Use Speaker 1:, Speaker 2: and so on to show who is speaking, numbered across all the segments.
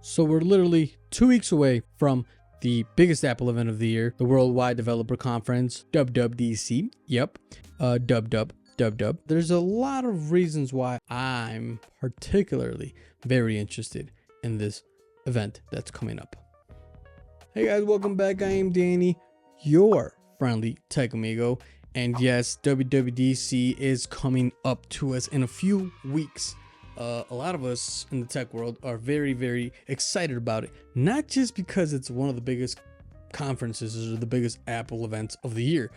Speaker 1: So we're literally 2 weeks away from the biggest Apple event of the year, the Worldwide Developer Conference, WWDC. Yep, dub. There's a lot of reasons why I'm particularly very interested in this event that's coming up. Hey guys, welcome back. I am Danny, your friendly tech amigo. And yes, WWDC is coming up to us in a few weeks. A lot of us in the tech world are very, very excited about it. Not just because it's one of the biggest conferences or the biggest Apple events of the year,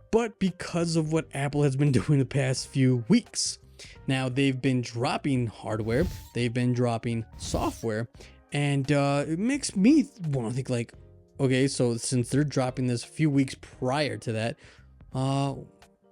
Speaker 1: but because of what Apple has been doing the past few weeks. Now, they've been dropping hardware, they've been dropping software, and it makes me want to think like, okay, so since they're dropping this a few weeks prior to that,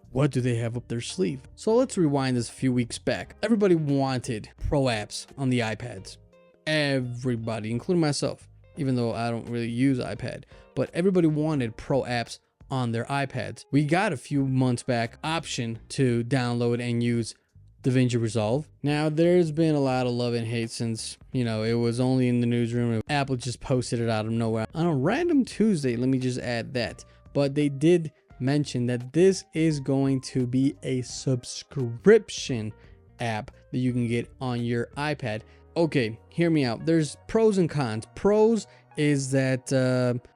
Speaker 1: what do they have up their sleeve? So let's rewind this a few weeks back. Everybody wanted pro apps on the iPads. Everybody, including myself, even though I don't really use iPad, but everybody wanted pro apps on their iPads. We got a few months back option to download and use DaVinci Resolve. Now there's been a lot of love and hate since, you know, it was only in the newsroom. Apple just posted it out of nowhere on a random Tuesday. Let me just add that. But they did mention that this is going to be a subscription app that you can get on your iPad. Okay, hear me out. There's pros and cons. Pros is that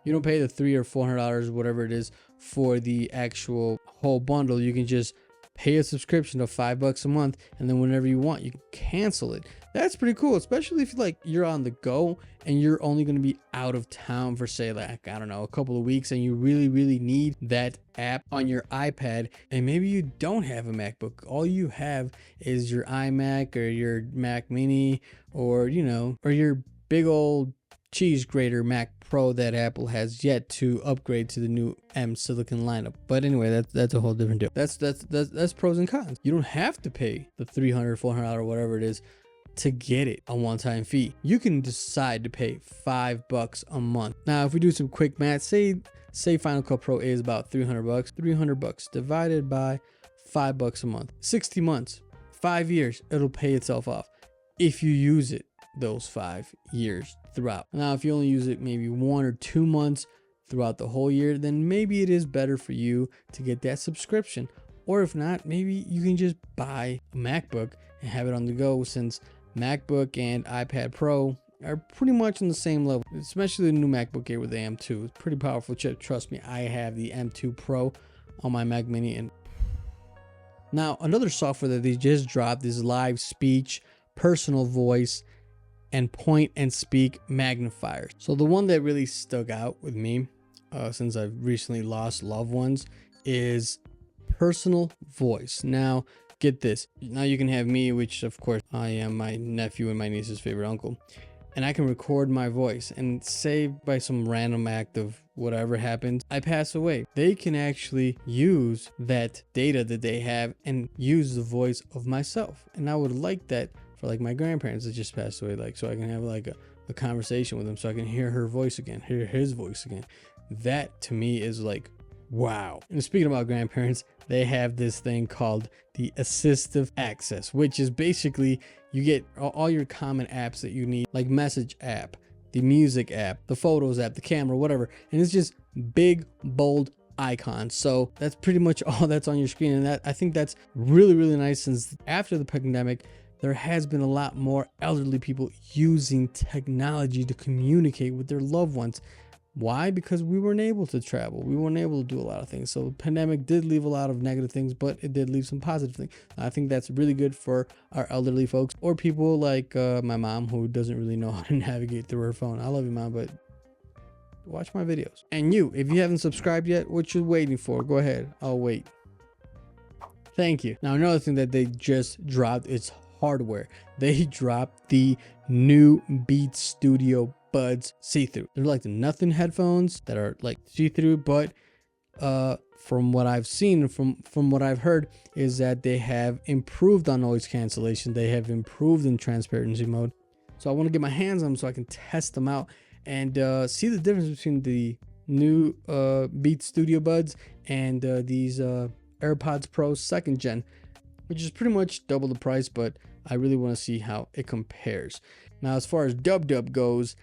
Speaker 1: you don't pay the $300 or $400, whatever it is, for the actual whole bundle. You can just pay a subscription of $5 a month, and then whenever you want, you can cancel it. That's pretty cool, especially if you're on the go and you're only going to be out of town for, say, like, I don't know, a couple of weeks, and you really need that app on your iPad, and maybe you don't have a MacBook. All you have is your iMac or your Mac Mini, or, you know, or your big old cheese grater Mac Pro that Apple has yet to upgrade to the new M Silicon lineup. But anyway, that's a whole different deal. That's pros and cons. You don't have to pay the $300, $400, whatever it is to get it, a one-time fee. You can decide to pay $5 a month. Now, if we do some quick math, say Final Cut Pro is about $300. $300 divided by $5 a month. 60 months, 5 years, it'll pay itself off if you use it those 5 years throughout. Now, if you only use it maybe 1 or 2 months throughout the whole year, then maybe it is better for you to get that subscription. Or if not, maybe you can just buy a MacBook and have it on the go, since MacBook and iPad Pro are pretty much on the same level, especially the new MacBook Air with the M2. It's a pretty powerful chip. Trust me, I have the M2 Pro on my Mac Mini. And now another software that they just dropped is live speech, personal voice, and point and speak magnifiers. So the one that really stuck out with me, since I've recently lost loved ones, is personal voice. Now, get this. Now you can have me, which of course I am my nephew and my niece's favorite uncle, and I can record my voice, and say by some random act of whatever happens, I pass away. They can actually use that data that they have and use the voice of myself. And I would like that for like my grandparents that just passed away, like, so I can have like a conversation with them, so I can hear her voice again, hear his voice again. That to me is like, wow. And speaking about grandparents, they have this thing called the assistive access, which is basically you get all your common apps that you need, like message app, the music app, the photos app, the camera, whatever. And it's just big, bold icons. So that's pretty much all that's on your screen. And that, I think that's really nice, since after the pandemic, there has been a lot more elderly people using technology to communicate with their loved ones. Why? Because we weren't able to travel. We weren't able to do a lot of things. So the pandemic did leave a lot of negative things, but it did leave some positive things. I think that's really good for our elderly folks, or people like my mom, who doesn't really know how to navigate through her phone. I love you, Mom, but watch my videos. And you, if you haven't subscribed yet, what you waiting for? Go ahead. I'll wait. Thank you. Now, another thing that they just dropped is hardware. They dropped the new Beats Studio Buds see-through. They're like the nothing headphones that are like see-through, but from what I've seen, from what I've heard, is that they have improved on noise cancellation. They have improved in transparency mode. So I want to get my hands on them so I can test them out and see the difference between the new Beats Studio Buds and these AirPods Pro 2nd gen, which is pretty much double the price, but I really want to see how it compares. Now, as far as Dub goes,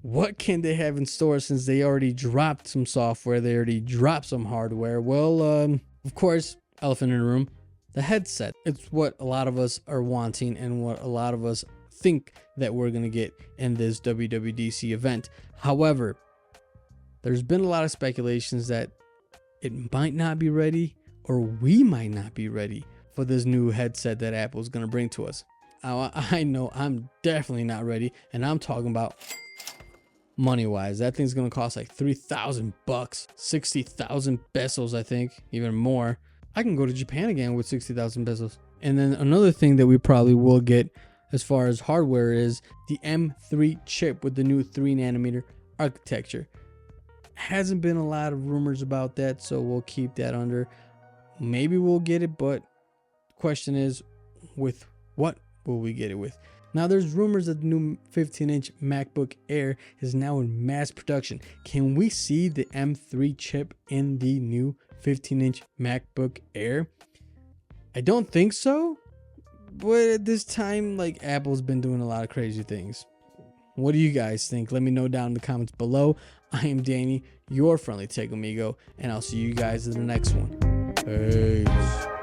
Speaker 1: what can they have in store since they already dropped some software, they already dropped some hardware? Well, of course, elephant in the room, the headset. It's what a lot of us are wanting and what a lot of us think that we're going to get in this WWDC event. However, there's been a lot of speculations that it might not be ready, or we might not be ready for this new headset that Apple's going to bring to us. I know I'm definitely not ready, and I'm talking about money wise. That thing's going to cost like 3,000 bucks, 60,000 pesos, I think, even more. I can go to Japan again with 60,000 pesos. And then another thing that we probably will get as far as hardware is the M3 chip with the new 3nm architecture. Hasn't been a lot of rumors about that, so we'll keep that under. Maybe we'll get it, but the question is, with what will we get it with? Now, there's rumors that the new 15-inch MacBook Air is now in mass production. Can we see the M3 chip in the new 15-inch MacBook Air? I don't think so, but at this time, like, Apple's been doing a lot of crazy things. What do you guys think? Let me know down in the comments below. I am Danny, your friendly tech amigo, and I'll see you guys in the next one. Peace.